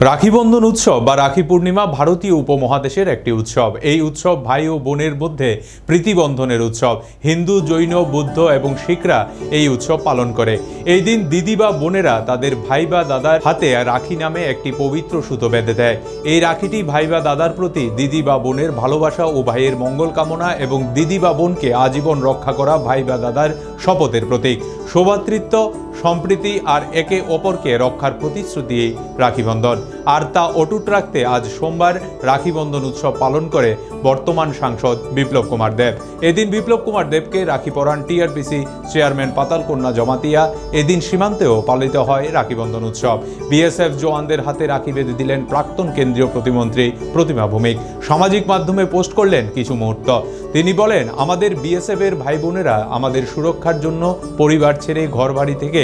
রাখি বন্ধন উৎসব বা রাখি পূর্ণিমা ভারতীয় উপমহাদেশের একটি উৎসব। এই উৎসব ভাই ও বোনের মধ্যে প্রীতিবন্ধনের উৎসব। হিন্দু, জৈন, বুদ্ধ এবং শিখরা এই উৎসব পালন করে। এই দিন দিদি বা বোনেরা তাদের ভাই বা দাদার হাতে রাখি নামে একটি পবিত্র সুতো বেঁধে দেয়। এই রাখিটি ভাই বা দাদার প্রতি দিদি বা বোনের ভালোবাসা ও ভাইয়ের মঙ্গল কামনা এবং দিদি বা বোনকে আজীবন রক্ষা করা ভাই বা দাদার শপথের প্রতীক। সৌভ্রাতৃত্ব, সম্প্রীতি আর একে অপরকে রক্ষার প্রতিশ্রুতি রাখি বন্ধন। আর তা অটুট রাখতে আজ সোমবার রাখি বন্ধন উৎসব পালন করে বর্তমান সাংসদ বিপ্লব কুমার দেব। এদিন বিপ্লব কুমার দেবকে রাখি পরান টিআরপিসি চেয়ারম্যান পাতালকন্যা জমাতিয়া। এদিন সীমান্তেও পালিত হয় রাখি বন্ধন উৎসব। বিএসএফ জওয়ানদের হাতে রাখি বেঁধে দিলেন প্রাক্তন কেন্দ্রীয় প্রতিমন্ত্রী প্রতিমা ভৌমিক। সামাজিক মাধ্যমে পোস্ট করলেন কিছু মুহূর্ত। তিনি বলেন, আমাদের বিএসএফ এর ভাই বোনেরা আমাদের সুরক্ষার জন্য পরিবার ছেড়ে ঘরবাড়ি থেকে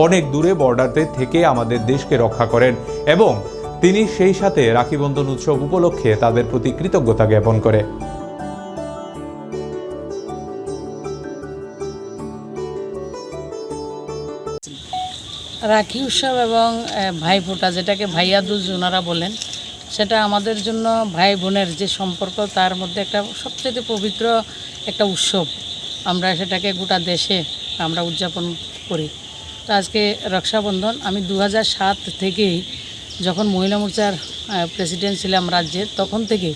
অনেক দূরে বর্ডারতে থেকে আমাদের দেশকে রক্ষা করেন এবং তিনি সেই সাথে রাখি বন্ধন উৎসব উপলক্ষে তাদের প্রতি কৃতজ্ঞতা জ্ঞাপন করে। রাখি উৎসব এবং ভাইফোঁটা, যেটাকে ভাইয়া দুজ ওনারা বলেন, সেটা আমাদের জন্য ভাই বোনের যে সম্পর্ক তার মধ্যে একটা সবচেয়ে পবিত্র একটা উৎসব। আমরা সেটাকে গোটা দেশে আমরা উদযাপন করি। তো আজকে রক্ষাবন্ধন আমি 2007 থেকেই, যখন মহিলা মোর্চার প্রেসিডেন্ট ছিলাম রাজ্যের, তখন থেকে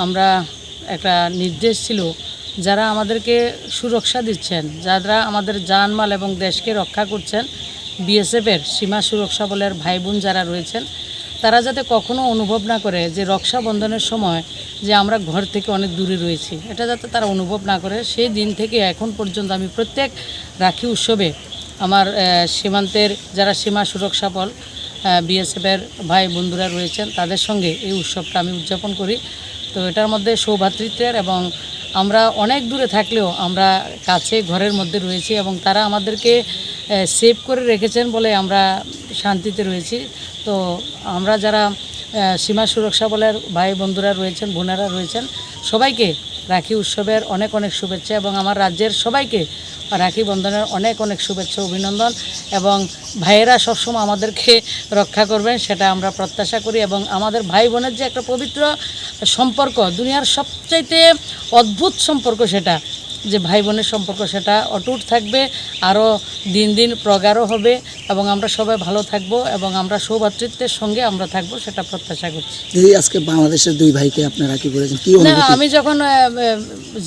আমরা একটা নির্দেশ ছিল, যারা আমাদেরকে সুরক্ষা দিচ্ছেন, যারা আমাদের জানমাল এবং দেশকে রক্ষা করছেন, বিএসএফের সীমা সুরক্ষা বলের ভাই বোন যারা রয়েছেন, তারা যাতে কখনো অনুভব না করে যে রক্ষাবন্ধনের সময় যে আমরা ঘর থেকে অনেক দূরে রয়েছি, এটা যাতে তারা অনুভব না করে। সেই দিন থেকে এখন পর্যন্ত আমি প্রত্যেক রাখি উৎসবে আমার সীমান্তের যারা সীমা সুরক্ষা বল বিএসএফের ভাই বন্ধুরা রয়েছেন, তাদের সঙ্গে এই উৎসবটা আমি উদযাপন করি। তো এটার মধ্যে সৌভ্রাতৃত্বের এবং আমরা অনেক দূরে থাকলেও আমরা কাছে ঘরের মধ্যে রয়েছি এবং তারা আমাদেরকে সেভ করে রেখেছেন বলে আমরা শান্তিতে রয়েছি। তো আমরা যারা সীমা সুরক্ষা বলের ভাই বন্ধুরা রয়েছেন, বোনেরা রয়েছেন, সবাইকে রাখি উৎসবের অনেক অনেক শুভেচ্ছা এবং আমার রাজ্যের সবাইকে রাখি বন্ধনের অনেক অনেক শুভেচ্ছা, অভিনন্দন। এবং ভাইয়েরা সবসময় আমাদেরকে রক্ষা করবেন সেটা আমরা প্রত্যাশা করি। এবং আমাদের ভাই বোনের যে একটা পবিত্র সম্পর্ক, দুনিয়ার সবচাইতে অদ্ভুত সম্পর্ক সেটা, যে ভাই বোনের সম্পর্ক, সেটা অটুট থাকবে, আরও দিন দিন প্রগাঢ় হবে এবং আমরা সবাই ভালো থাকব এবং আমরা সৌভ্রাতৃত্বের সঙ্গে আমরা থাকব, সেটা প্রত্যাশা করছি। আজকে বাংলাদেশের দুই ভাইকে আপনারা কি বলেছেন? কি না, আমি যখন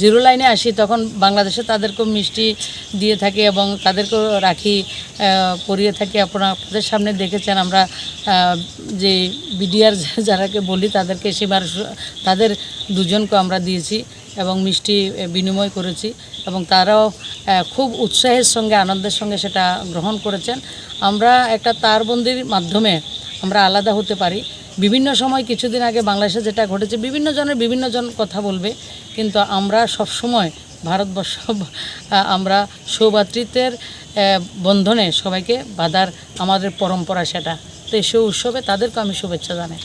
জিরো লাইনে আসি তখন বাংলাদেশে তাদেরকেও মিষ্টি দিয়ে থাকি এবং তাদেরকেও রাখি পরিয়ে থাকি। আপনাদের সামনে দেখেছেন আমরা যে বিডিআর যারাকে বলি তাদেরকে সীমার তাদের দুজনকে আমরা দিয়েছি এবং মিষ্টি বিনিময় করেছি এবং তারাও খুব উৎসাহের সঙ্গে, আনন্দের সঙ্গে সেটা গ্রহণ করেছেন। আমরা একটা তারবন্দির মাধ্যমে আমরা আলাদা হতে পারি। বিভিন্ন সময়, কিছুদিন আগে বাংলাদেশে যেটা ঘটেছে, বিভিন্ন জন কথা বলবে, কিন্তু আমরা সবসময় ভারতবর্ষ আমরা সৌভ্রাতৃত্বের বন্ধনে সবাইকে বাঁধার আমাদের পরম্পরা সেটা। তো এই উৎসবে তাদেরকে আমি শুভেচ্ছা জানাই।